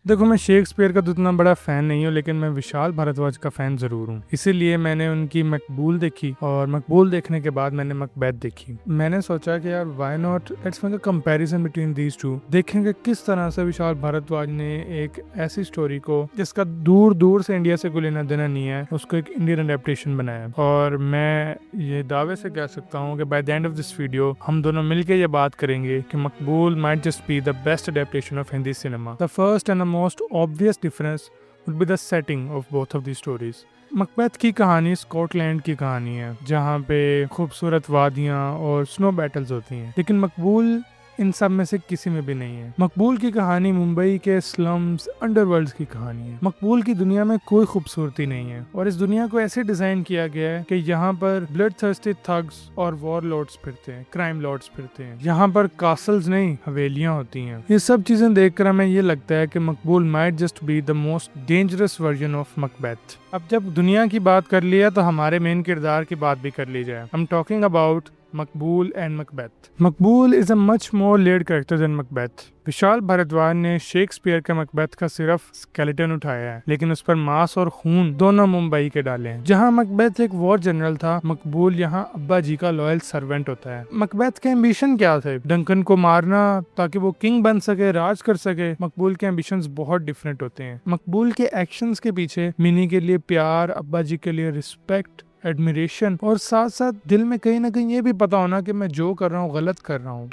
देखो, मैं शेक्सपियर का तो इतना बड़ा फैन नहीं हूँ, लेकिन मैं विशाल भारद्वाज का फैन जरूर हूँ। इसीलिए मैंने उनकी मकबूल देखी और मकबूल देखने के बाद मैंने मकबैथ देखी। मैंने सोचा कि यार why not let's make a comparison between these two. देखेंगे किस तरह से विशाल भारद्वाज ने एक ऐसी स्टोरी को जिसका दूर दूर से इंडिया से कोई लेना देना नहीं है, उसको एक इंडियन अडेप्टेशन बनाया। और मैं ये दावे से कह सकता हूँ कि by the end of this video हम दोनों मिलकर ये बात करेंगे कि Maqbool might just be the best adaptation of Hindi cinema. The first and the most obvious difference would be the setting of both of these stories. मकबैथ की कहानी स्कॉटलैंड की कहानी है, जहाँ पे खूबसूरत वादियाँ और स्नो बैटल्स होती हैं, लेकिन मकबूल इन सब में से किसी में भी नहीं है। मकबूल की कहानी मुंबई के स्लम्स अंडरवर्ल्ड की कहानी है। मकबूल की दुनिया में कोई खूबसूरती नहीं है और इस दुनिया को ऐसे डिजाइन किया गया है कि यहाँ पर ब्लड थर्स्टी थग्स और वॉर लॉर्ड्स फिरते हैं, क्राइम लॉर्ड्स फिरते हैं। यहाँ पर कासल्स नहीं, हवेलियाँ होती हैं। ये सब चीजें देखकर हमें ये लगता है कि Maqbool might just be the most dangerous version of Macbeth. अब जब दुनिया की बात कर लिया तो हमारे मेन किरदार की बात भी कर ली जाए। I am talking about Maqbool and Macbeth. Maqbool is a much more lead character than Macbeth. Vishal Bhardwaj ने शेक्सपियर के मकबैथ का सिर्फ स्केलेटन उठाया है, लेकिन उस पर मांस और खून दोनों मुंबई के डाले हैं। जहां मकबैथ एक वॉर जनरल था, मकबूल यहां अब्बा जी का लॉयल सर्वेंट होता है। मकबैथ के एम्बिशन क्या थे? डंकन को मारना ताकि वो किंग बन सके, राज कर सके। मकबूल के एम्बिशंस बहुत डिफरेंट होते हैं। मकबूल के एक्शंस के पीछे मिनी के लिए प्यार, अब्बा जी के लिए रिस्पेक्ट, एडमिरेशन और साथ साथ दिल में कहीं ना कहीं ये भी पता होना कि मैं जो कर रहा हूँ गलत कर रहा हूँ।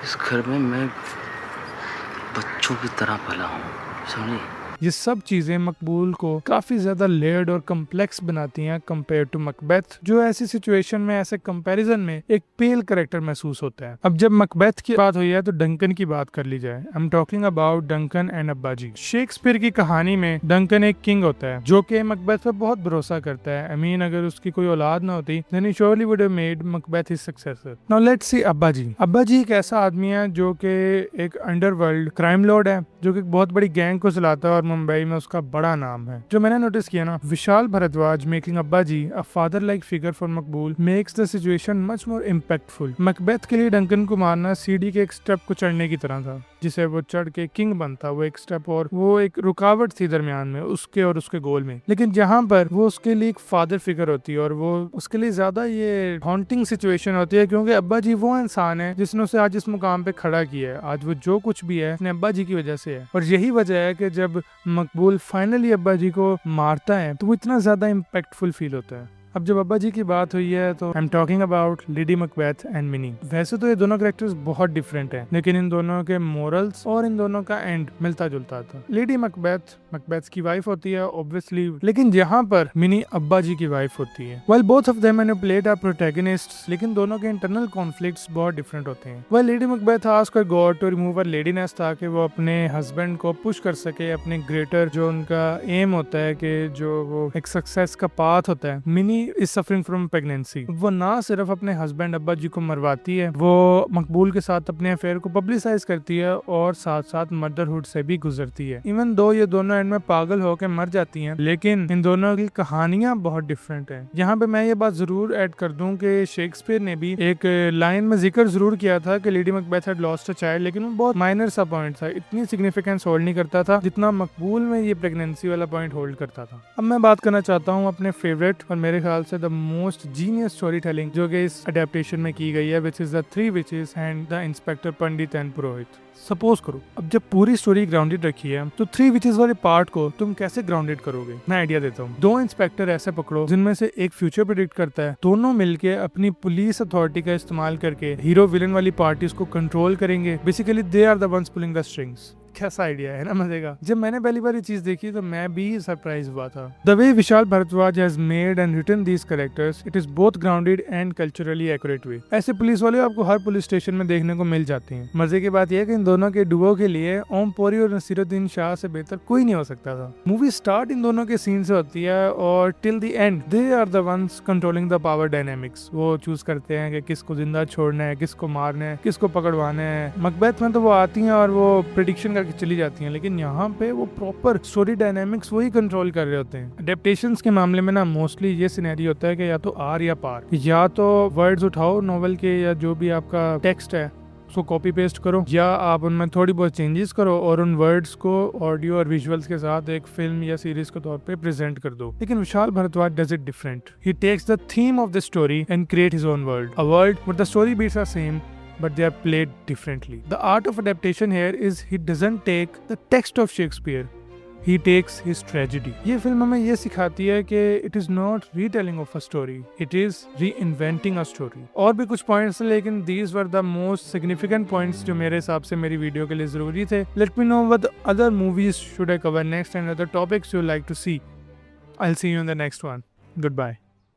इस घर में मैं बच्चों की तरह पला हूँ, समझे? ये सब चीजें मकबूल को काफी ज्यादा लेयर्ड और कम्प्लेक्स बनाती हैं कंपेयर टू मकबैथ, जो ऐसी सिचुएशन में, ऐसे कंपैरिजन में एक पेल कैरेक्टर महसूस होता है। अब जब मकबैथ की बात हुई है तो डंकन की बात कर ली जाए। I am talking about Duncan and अब्बा जी। शेक्सपियर की कहानी में डंकन एक किंग होता है जो कि मकबैथ पर बहुत भरोसा करता है। आई मीन, अगर उसकी कोई औलाद ना होती then he surely would have made Macbeth his successor. Now let's see Abba ji. अब्बा जी एक ऐसा आदमी है जो कि एक अंडरवर्ल्ड क्राइम लॉर्ड है, जो कि बहुत बड़ी गैंग को चलाता है और मुंबई में उसका बड़ा नाम है। जो मैंने नोटिस किया ना, विशाल Bhardwaj making Abba ji a father like figure for Maqbool makes the situation much more impactful. Macbeth के लिए डंकन को मारना सीढ़ी के एक स्टेप को चढ़ने की तरह था, जिसे वो चढ़ के किंग बनता। वो एक स्टेप और वो एक रुकावट थी दरमियान में उसके और उसके गोल में। लेकिन जहाँ पर वो उसके लिए एक फादर फिगर होती है और वो उसके लिए ज्यादा ये हॉन्टिंग सिचुएशन होती है, क्योंकि अब्बा जी वो इंसान है जिसने उसे आज इस मुकाम पे खड़ा किया है। आज वो जो कुछ भी है अपने अब्बा जी की वजह से है। और यही वजह है कि जब मकबूल फाइनली अब्बा जी को मारता है तो वो इतना ज्यादा इम्पैक्टफुल फील होता है। अब जब अब्बा जी की बात हुई है तो I am talking about Lady Macbeth and Mini. वैसे तो ये दोनों कैरेक्टर्स बहुत डिफरेंट हैं, लेकिन इन दोनों के मोरल्स और इन दोनों का एंड मिलता जुलता था। लेडी मकबैथ मकबैथ की वाइफ होती है ऑब्वियसली, लेकिन यहाँ पर मिनी अब्बा जी की वाइफ होती है। While both of them manipulate our protagonists, लेकिन दोनों के इंटरनल कॉन्फ्लिक्ट्स बहुत डिफरेंट होते हैं। While Lady Macbeth ask her God to remove her ladiness ताकि वो अपने हस्बैंड को पुश कर सके अपने ग्रेटर जो उनका एम होता है कि जो वो एक सक्सेस का पाथ होता है। Mini is suffering from pregnancy. वो ना सिर्फ अपने हस्बैंड अब्बा जी को मरवाती है, वो मकबूल के साथ अपने अफेयर को पब्लिसाइज करती है और साथ साथ मदरहुड से भी गुजरती है। इवन दो ये दोनों एंड में पागल होकर मर जाती हैं, लेकिन इन दोनों की कहानियां बहुत डिफरेंट हैं। यहाँ पे मैं ये बात जरूर ऐड कर दूं कि शेक्सपियर ने भी एक लाइन में जिक्र जरूर किया था कि Lady Macbeth had lost a child, लेकिन वो बहुत माइनर सा पॉइंट था, इतनी सिग्निफिकेंस होल्ड नहीं करता था जितना मकबूल में ये प्रेगनेंसी वाला पॉइंट होल्ड करता था। अब मैं बात करना चाहता हूँ अपने फेवरेट और मेरे ख्याल से the most genius story telling जो कि इस अडेप्टेशन में की गई है, which is the three witches and the inspector Pandit and Purohit. Suppose करो अब जब पूरी स्टोरी ग्राउंडेड रखी है तो थ्री विचेस वाले पार्ट को तुम कैसे ग्राउंडेड करोगे? मैं आइडिया देता हूँ। दो इंस्पेक्टर ऐसे पकड़ो जिनमें से एक फ्यूचर प्रेडिक्ट करता है। दोनों मिलके अपनी पुलिस अथॉरिटी का इस्तेमाल करके हीरो विलन वाली पार्टीज को कंट्रोल करेंगे। Basically they are the ones pulling the strings. कैसा आइडिया है ना, मजे का। जब मैंने पहली बार ये चीज देखी तो मैं भी सरप्राइज हुआ था। The way Vishal Bhardwaj has made and written these characters, it is both grounded and culturally accurate way. ऐसे पुलिस वाले आपको हर पुलिस स्टेशन में देखने को मिल जाते हैं। मजे की बात यह है कि इन दोनों के डुओ के लिए ओम पुरी और नसीरुद्दीन शाह से बेहतर कोई नहीं हो सकता था। मूवी स्टार्ट इन दोनों के सीन से होती है और till the end they are the ones controlling the power dynamics. वो चूज करते हैं कि किसको जिंदा छोड़ना है, किसको मारना है, किसको पकड़वाना है। मकबैथ में तो वो आती हैं और वो प्रेडिक्शन करके चली जाती हैं, लेकिन यहाँ पे वो प्रॉपर स्टोरी डायनामिक्स वही कंट्रोल कर रहे होते हैं। अडेप्टेशंस के मामले में ना मोस्टली ये सिनेरियो होता है कि या तो आर या पार, या तो वर्ड्स उठाओ नॉवेल के या जो भी आपका टेक्स्ट है उसको कॉपी पेस्ट करो या आप उनमें थोड़ी बहुत चेंजेस करो और उन वर्ड्स को ऑडियो और विजुअल्स के साथ एक फिल्म या सीरीज के तौर पे प्रेजेंट कर दो। लेकिन Vishal Bhardwaj does it different. He takes the theme of the story and create his own world, a world but the story beats are same but they are played differently. The art of adaptation here is he doesn't take the text of Shakespeare, he takes his tragedy. ये film हमें ये सिखाती है कि it is not retelling of a story, it is reinventing a story. और भी कुछ points थे लेकिन these were the most significant points जो मेरे हिसाब से मेरी वीडियो के लिए ज़रूरी थे. Let me know what other movies should I cover next and other topics you like to see. I'll see you in the next one. Goodbye.